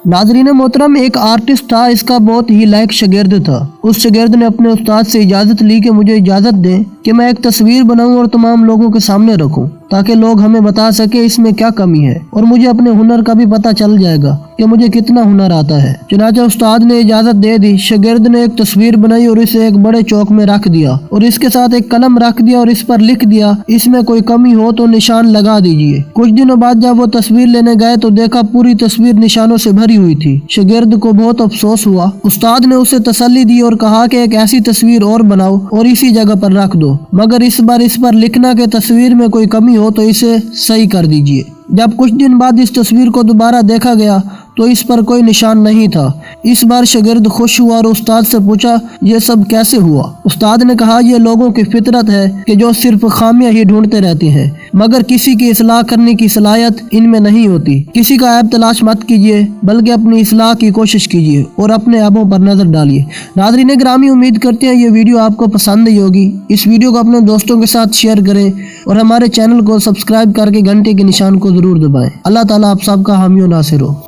नाज़रीन मोहतरम, एक आर्टिस्ट था, इसका बहुत ही लायक शागिर्द था। उस शागिर्द ने अपने उस्ताद से इजाज़त ली कि मुझे इजाज़त दें कि मैं एक तस्वीर बनाऊं और तमाम लोगों के सामने रखूं, ताकि लोग हमें बता सके इसमें क्या कमी है और मुझे अपने हुनर का भी पता चल जाएगा कि मुझे कितना हुनर आता है। चुनांचे उस्ताद ने इजाज़त दे दी। शागिर्द ने एक तस्वीर बनाई और इसे एक बड़े चौक में रख दिया और इसके साथ एक कलम रख दिया और इस पर लिख दिया, इसमें कोई कमी हो तो निशान लगा दीजिए। कुछ दिनों बाद जब वो तस्वीर लेने गए तो देखा पूरी तस्वीर निशानों से भरी हुई थी। शागिर्द को बहुत अफसोस हुआ। उस्ताद ने उसे तसल्ली दी और कहा कि एक ऐसी तस्वीर और बनाओ और इसी जगह पर रख दो, मगर इस बार इस पर लिखना कि तस्वीर में कोई कमी हो तो इसे सही कर दीजिए। जब कुछ दिन बाद इस तस्वीर को दोबारा देखा गया तो इस पर कोई निशान नहीं था। इस बार शागिर्द खुश हुआ और उस्ताद से पूछा, ये सब कैसे हुआ? उस्ताद ने कहा, ये लोगों की फितरत है कि जो सिर्फ खामियां ही ढूंढते रहते हैं, मगर किसी की इस्लाह करने की सलाहियत इनमें नहीं होती। किसी का ऐब तलाश मत कीजिए, बल्कि अपनी इस्लाह की कोशिश कीजिए और अपने ऐबों पर नजर डालिए। नाज़रीन गिरामी, उम्मीद करते हैं ये वीडियो आपको पसंद आई होगी। इस वीडियो को अपने दोस्तों के साथ शेयर करें और हमारे चैनल को सब्सक्राइब करके घंटे के निशान को जरूर दबाएं। अल्लाह ताला आप सबका हामी और नासिर हो।